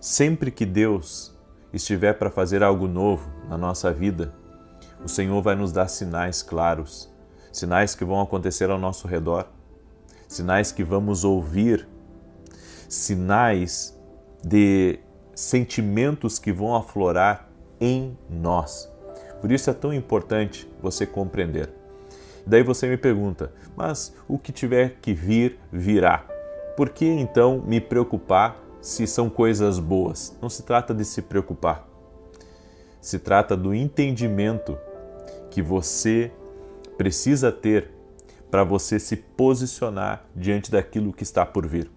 Sempre que Deus estiver para fazer algo novo na nossa vida, o Senhor vai nos dar sinais claros, sinais que vão acontecer ao nosso redor, sinais que vamos ouvir, sinais de sentimentos que vão aflorar em nós. Por isso é tão importante você compreender. Daí você me pergunta, mas o que tiver que vir, virá. Por que então me preocupar se são coisas boas? Não se trata de se preocupar. Se trata do entendimento que você precisa ter para você se posicionar diante daquilo que está por vir.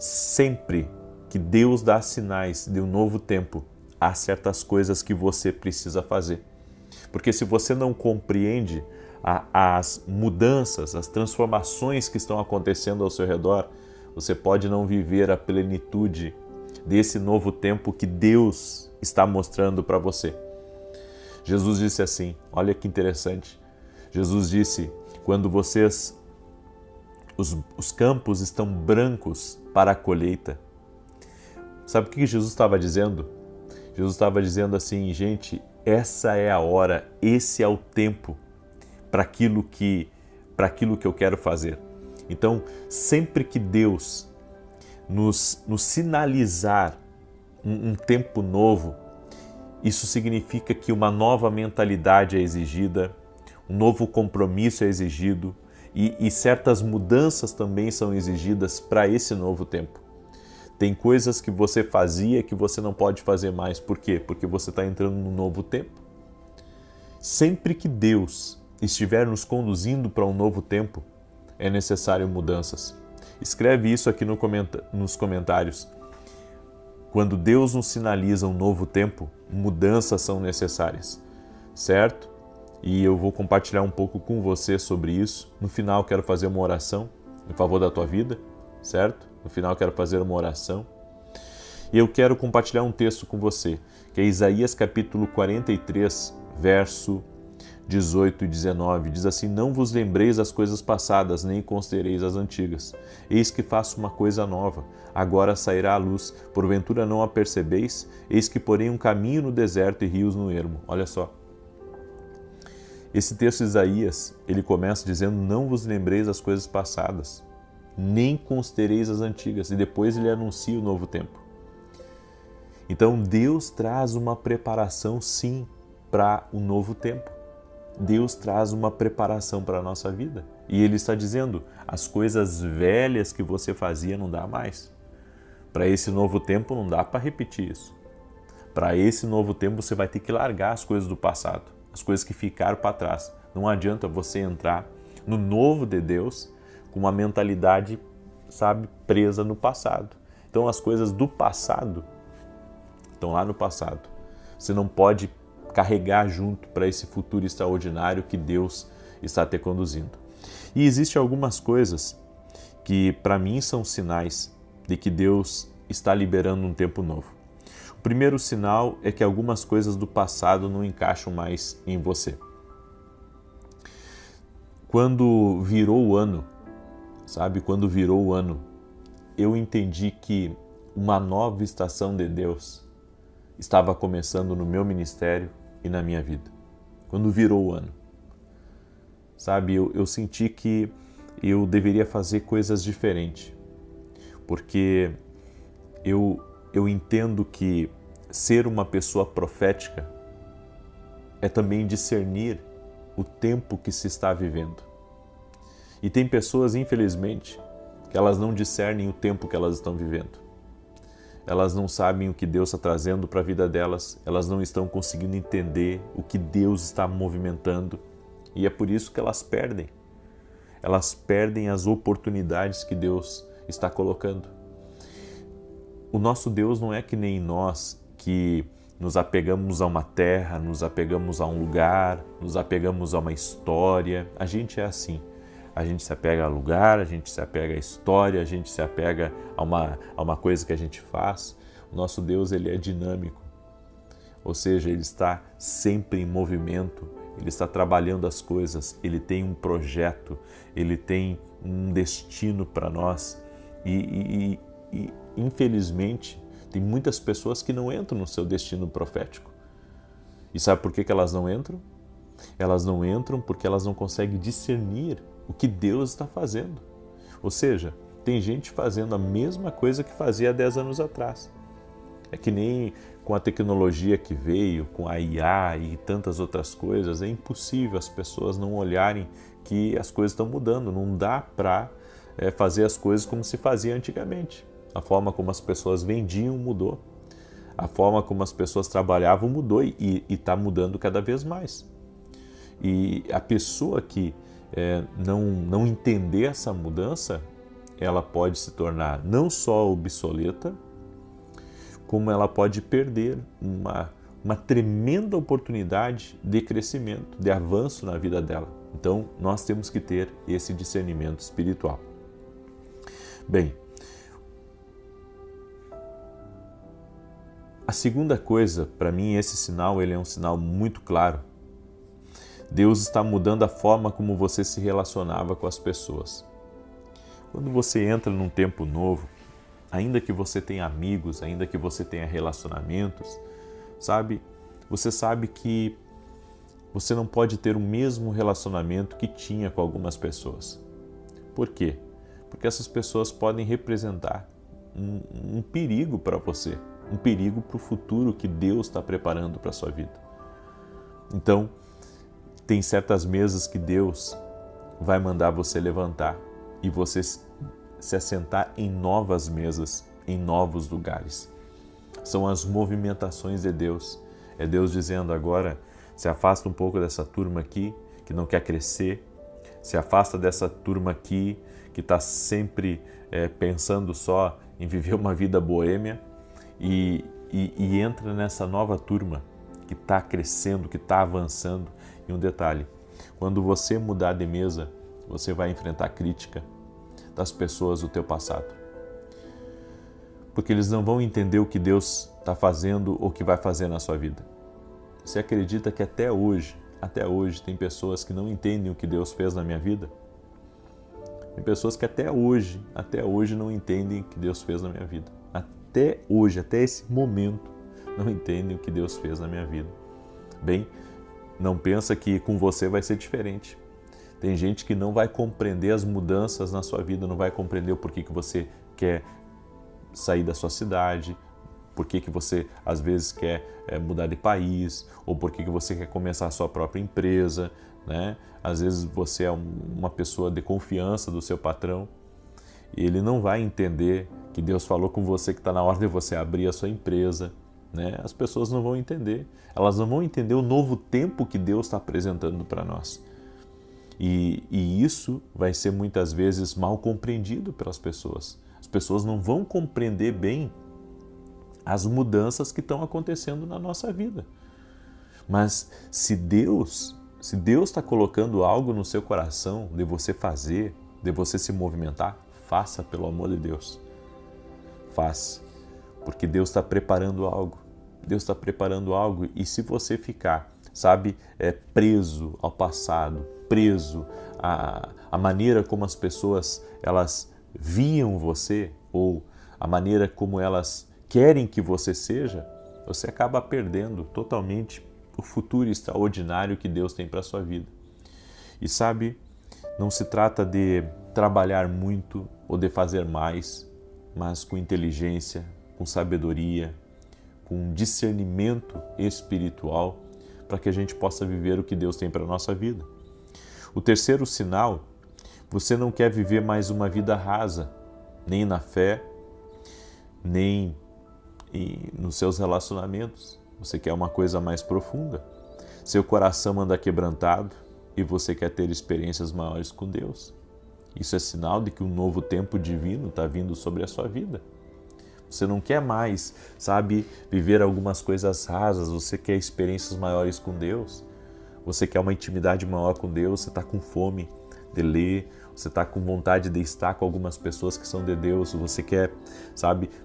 Sempre que Deus dá sinais de um novo tempo, há certas coisas que você precisa fazer. Porque se você não compreende as mudanças, as transformações que estão acontecendo ao seu redor, você pode não viver a plenitude desse novo tempo que Deus está mostrando para você. Jesus disse assim, olha que interessante, Jesus disse, quando vocês, os campos estão brancos para a colheita. Sabe o que Jesus estava dizendo? Jesus estava dizendo assim, gente, essa é a hora, esse é o tempo para aquilo que eu quero fazer. Então, sempre que Deus nos sinalizar um tempo novo, isso significa que uma nova mentalidade é exigida, um novo compromisso é exigido e certas mudanças também são exigidas para esse novo tempo. Tem coisas que você fazia que você não pode fazer mais. Por quê? Porque você está entrando num novo tempo. Sempre que Deus estiver nos conduzindo para um novo tempo, é necessário mudanças. Escreve isso aqui nos comentários. Quando Deus nos sinaliza um novo tempo, mudanças são necessárias, certo? E eu vou compartilhar um pouco com você sobre isso. No final, quero fazer uma oração em favor da tua vida, certo? No final, quero fazer uma oração. E eu quero compartilhar um texto com você, que é Isaías capítulo 43, verso 18 e 19. Diz assim, não vos lembreis das coisas passadas, nem considereis as antigas. Eis que faço uma coisa nova, agora sairá a luz, porventura não a percebeis? Eis que porém um caminho no deserto e rios no ermo. Olha só. Esse texto de Isaías, ele começa dizendo, não vos lembreis das coisas passadas, nem considereis as antigas. E depois ele anuncia o novo tempo. Então Deus traz uma preparação sim para o novo tempo. Deus traz uma preparação para a nossa vida. E Ele está dizendo, as coisas velhas que você fazia não dá mais. Para esse novo tempo não dá para repetir isso. Para esse novo tempo você vai ter que largar as coisas do passado, as coisas que ficaram para trás. Não adianta você entrar no novo de Deus com uma mentalidade, presa no passado. Então as coisas do passado estão lá no passado. Você não pode carregar junto para esse futuro extraordinário que Deus está te conduzindo. E existem algumas coisas que para mim são sinais de que Deus está liberando um tempo novo. O primeiro sinal é que algumas coisas do passado não encaixam mais em você. Quando virou o ano, eu entendi que uma nova estação de Deus estava começando no meu ministério e na minha vida. Quando virou o ano, eu senti que eu deveria fazer coisas diferentes, porque eu entendo que ser uma pessoa profética é também discernir o tempo que se está vivendo. E tem pessoas, infelizmente, que elas não discernem o tempo que elas estão vivendo. Elas não sabem o que Deus está trazendo para a vida delas, elas não estão conseguindo entender o que Deus está movimentando e é por isso que elas perdem. Elas perdem as oportunidades que Deus está colocando. O nosso Deus não é que nem nós, que nos apegamos a uma terra, nos apegamos a um lugar, nos apegamos a uma história. A gente é assim. A gente se apega a lugar, a gente se apega à história, a gente se apega a uma coisa que a gente faz. O nosso Deus, ele é dinâmico, ou seja, ele está sempre em movimento, ele está trabalhando as coisas, ele tem um projeto, ele tem um destino para nós e infelizmente, Tem muitas pessoas que não entram no seu destino profético. E sabe por que elas não entram? Elas não entram porque elas não conseguem discernir o que Deus está fazendo. Ou seja, tem gente fazendo a mesma coisa que fazia há 10 anos atrás. É que nem com a tecnologia que veio, com a IA e tantas outras coisas, é impossível as pessoas não olharem que as coisas estão mudando. Não dá para fazer as coisas como se fazia antigamente. A forma como as pessoas vendiam mudou. A forma como as pessoas trabalhavam mudou e está mudando cada vez mais. E a pessoa que não entender essa mudança, ela pode se tornar não só obsoleta, como ela pode perder uma tremenda oportunidade de crescimento, de avanço na vida dela. Então, nós temos que ter esse discernimento espiritual. Bem, a segunda coisa, para mim, esse sinal, ele é um sinal muito claro. Deus está mudando a forma como você se relacionava com as pessoas. Quando você entra num tempo novo, ainda que você tenha amigos, ainda que você tenha relacionamentos, você sabe que você não pode ter o mesmo relacionamento que tinha com algumas pessoas. Por quê? Porque essas pessoas podem representar um perigo para você, um perigo para o futuro que Deus está preparando para a sua vida. Então, tem certas mesas que Deus vai mandar você levantar e você se assentar em novas mesas, em novos lugares. São as movimentações de Deus. É Deus dizendo agora, se afasta um pouco dessa turma aqui que não quer crescer, se afasta dessa turma aqui que está sempre pensando só em viver uma vida boêmia e entra nessa nova turma que está crescendo, que está avançando. E um detalhe, quando você mudar de mesa, você vai enfrentar crítica das pessoas do teu passado. Porque eles não vão entender o que Deus está fazendo ou o que vai fazer na sua vida. Você acredita que até hoje tem pessoas que não entendem o que Deus fez na minha vida? Tem pessoas que até hoje não entendem o que Deus fez na minha vida. Até hoje, até esse momento, não entendem o que Deus fez na minha vida. Bem, não pensa que com você vai ser diferente. Tem gente que não vai compreender as mudanças na sua vida, não vai compreender o porquê que você quer sair da sua cidade, porquê que você às vezes quer mudar de país, ou porquê que você quer começar a sua própria empresa, né? Às vezes você é uma pessoa de confiança do seu patrão e ele não vai entender que Deus falou com você que está na hora de você abrir a sua empresa, né? As pessoas não vão entender, elas não vão entender o novo tempo que Deus está apresentando para nós. E isso vai ser muitas vezes mal compreendido pelas pessoas. As pessoas não vão compreender bem as mudanças que estão acontecendo na nossa vida. Mas se Deus está colocando algo no seu coração de você fazer, de você se movimentar, faça pelo amor de Deus. Faça, porque Deus está preparando algo. Deus está preparando algo e se você ficar, preso ao passado, preso à maneira como as pessoas elas viam você ou a maneira como elas querem que você seja, você acaba perdendo totalmente o futuro extraordinário que Deus tem para a sua vida. E não se trata de trabalhar muito ou de fazer mais, mas com inteligência, com sabedoria, com discernimento espiritual, para que a gente possa viver o que Deus tem para a nossa vida. O terceiro sinal, você não quer viver mais uma vida rasa, nem na fé, nem nos seus relacionamentos. Você quer uma coisa mais profunda. Seu coração anda quebrantado e você quer ter experiências maiores com Deus. Isso é sinal de que um novo tempo divino está vindo sobre a sua vida. Você não quer mais, viver algumas coisas rasas, você quer experiências maiores com Deus. Você quer uma intimidade maior com Deus, você está com fome de ler, você está com vontade de estar com algumas pessoas que são de Deus, você quer,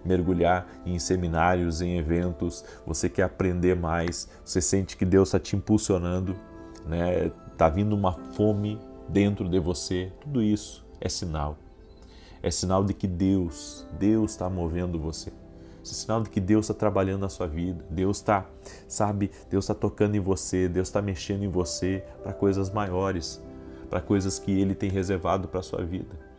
mergulhar em seminários, em eventos, você quer aprender mais, você sente que Deus está te impulsionando, né? Está vindo uma fome dentro de você, tudo isso é sinal. É sinal de que Deus está movendo você. Isso é sinal de que Deus está trabalhando na sua vida. Deus está, Deus está tocando em você, Deus está mexendo em você para coisas maiores, para coisas que Ele tem reservado para a sua vida.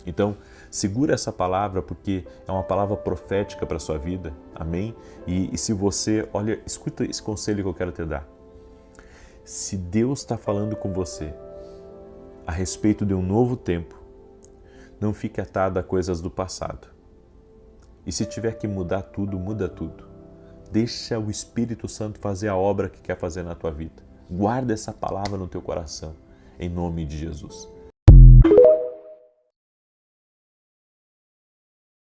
Então, segura essa palavra porque é uma palavra profética para a sua vida, amém? E se você, olha, escuta esse conselho que eu quero te dar. Se Deus está falando com você a respeito de um novo tempo, não fique atado a coisas do passado. E se tiver que mudar tudo, muda tudo. Deixa o Espírito Santo fazer a obra que quer fazer na tua vida. Guarda essa palavra no teu coração, em nome de Jesus.